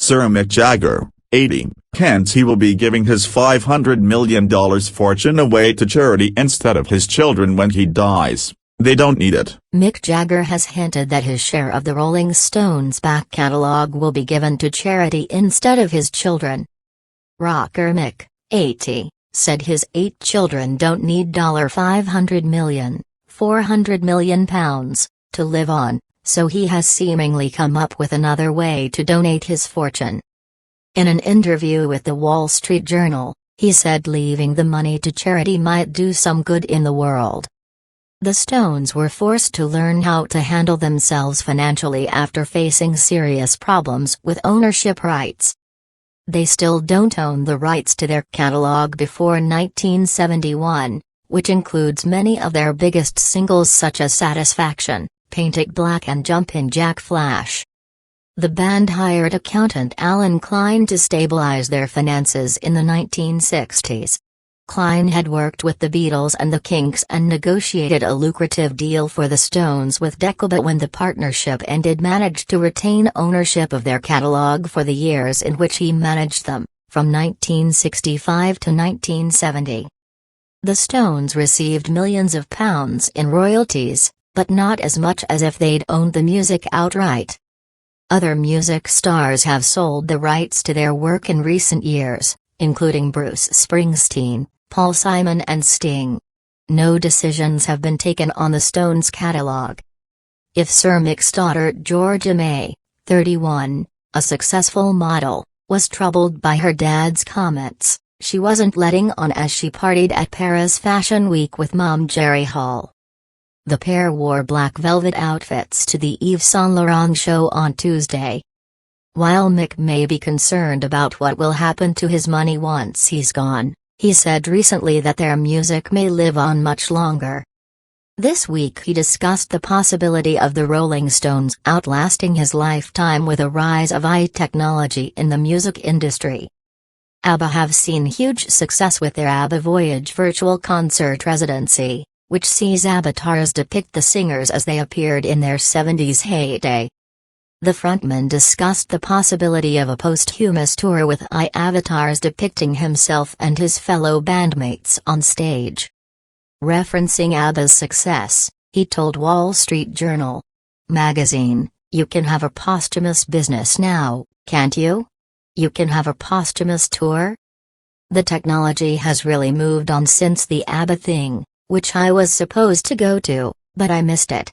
Sir Mick Jagger, 80, hints he will be giving his $500 million fortune away to charity instead of his children when he dies. They don't need it. Mick Jagger has hinted that his share of the Rolling Stones' back catalogue will be given to charity instead of his children. Rocker Mick, 80, said his 8 children don't need $500 million, £400 million, to live on, so he has seemingly come up with another way to donate his fortune. In an interview with the Wall Street Journal, he said leaving the money to charity might do some good in the world. The Stones were forced to learn how to handle themselves financially after facing serious problems with ownership rights. They still don't own the rights to their catalogue before 1971, which includes many of their biggest singles such as Satisfaction, Paint It Black and Jumpin' Jack Flash. The band hired accountant Allen Klein to stabilize their finances in the 1960s. Klein had worked with the Beatles and the Kinks and negotiated a lucrative deal for the Stones with Decca, but when the partnership ended managed to retain ownership of their catalogue for the years in which he managed them, from 1965 to 1970. The Stones received millions of pounds in royalties, but not as much as if they'd owned the music outright. Other music stars have sold the rights to their work in recent years, including Bruce Springsteen, Paul Simon and Sting. No decisions have been taken on the Stones' catalogue. If Sir Mick's daughter Georgia May, 31, a successful model, was troubled by her dad's comments, she wasn't letting on as she partied at Paris Fashion Week with mum Jerry Hall. The pair wore black velvet outfits to the Yves Saint Laurent show on Tuesday. While Mick may be concerned about what will happen to his money once he's gone, he said recently that their music may live on much longer. This week he discussed the possibility of the Rolling Stones outlasting his lifetime with a rise of AI technology in the music industry. ABBA have seen huge success with their ABBA Voyage virtual concert residency, which sees avatars depict the singers as they appeared in their 70s heyday. The frontman discussed the possibility of a posthumous tour with AI avatars depicting himself and his fellow bandmates on stage. Referencing ABBA's success, he told Wall Street Journal magazine, "You can have a posthumous business now, can't you? You can have a posthumous tour? The technology has really moved on since the ABBA thing, which I was supposed to go to, but I missed it."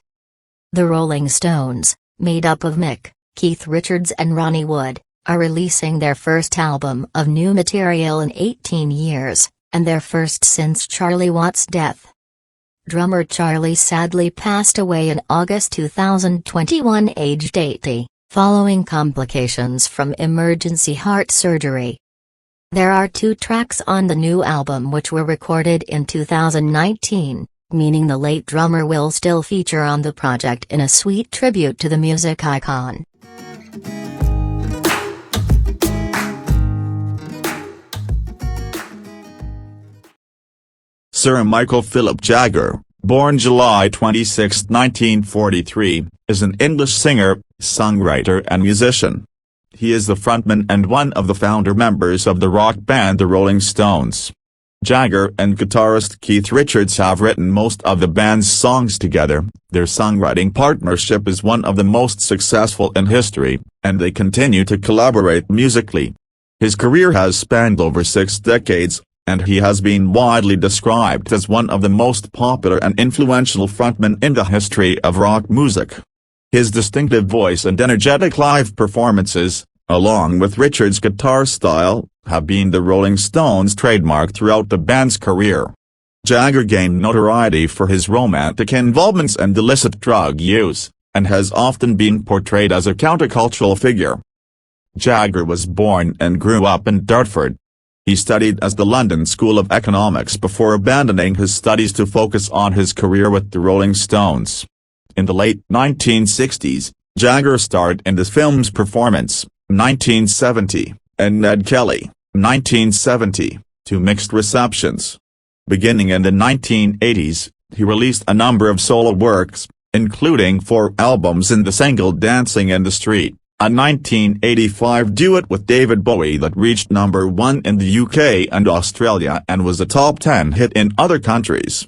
The Rolling Stones, made up of Mick, Keith Richards and Ronnie Wood, are releasing their first album of new material in 18 years, and their first since Charlie Watts' death. Drummer Charlie sadly passed away in August 2021 aged 80, following complications from emergency heart surgery. There are 2 tracks on the new album which were recorded in 2019. Meaning the late drummer will still feature on the project in a sweet tribute to the music icon. Sir Michael Philip Jagger, born July 26, 1943, is an English singer, songwriter and musician. He is the frontman and one of the founder members of the rock band the Rolling Stones. Jagger and guitarist Keith Richards have written most of the band's songs together. Their songwriting partnership is one of the most successful in history, and they continue to collaborate musically. His career has spanned over 6 decades, and he has been widely described as one of the most popular and influential frontmen in the history of rock music. His distinctive voice and energetic live performances, along with Richards' guitar style, have been the Rolling Stones' trademark throughout the band's career. Jagger gained notoriety for his romantic involvements and illicit drug use, and has often been portrayed as a countercultural figure. Jagger was born and grew up in Dartford. He studied at the London School of Economics before abandoning his studies to focus on his career with the Rolling Stones. In the late 1960s, Jagger starred in the films Performance, 1970, and Ned Kelly, 1970, to mixed receptions. Beginning in the 1980s, he released a number of solo works, including 4 albums in the single Dancing in the Street, a 1985 duet with David Bowie that reached number 1 in the UK and Australia and was a top 10 hit in other countries.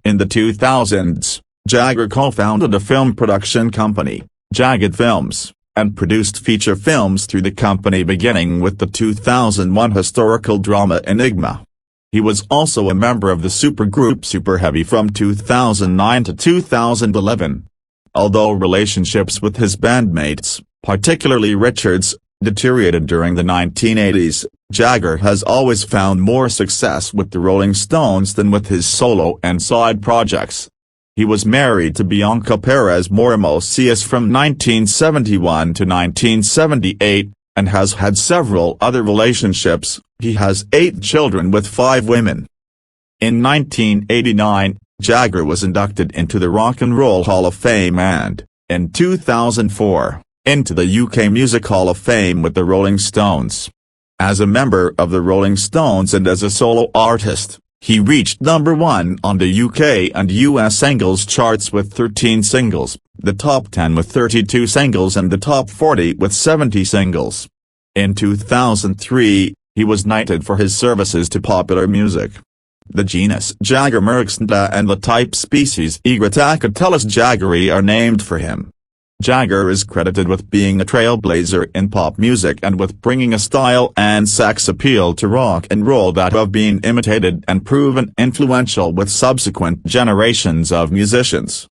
In the 2000s, Jagger co-founded a film production company, Jagged Films, and produced feature films through the company beginning with the 2001 historical drama Enigma. He was also a member of the supergroup Super Heavy from 2009 to 2011. Although relationships with his bandmates, particularly Richards, deteriorated during the 1980s, Jagger has always found more success with the Rolling Stones than with his solo and side projects. He was married to Bianca Perez Mormosius from 1971 to 1978, and has had several other relationships. He has 8 children with 5 women. In 1989, Jagger was inducted into the Rock and Roll Hall of Fame and, in 2004, into the UK Music Hall of Fame with the Rolling Stones. As a member of the Rolling Stones and as a solo artist, he reached number 1 on the UK and US singles charts with 13 singles, the top 10 with 32 singles and the top 40 with 70 singles. In 2003, he was knighted for his services to popular music. The genus Jagermerxnda and the type species Egretacatellus jaggeri are named for him. Jagger is credited with being a trailblazer in pop music and with bringing a style and sex appeal to rock and roll that have been imitated and proven influential with subsequent generations of musicians.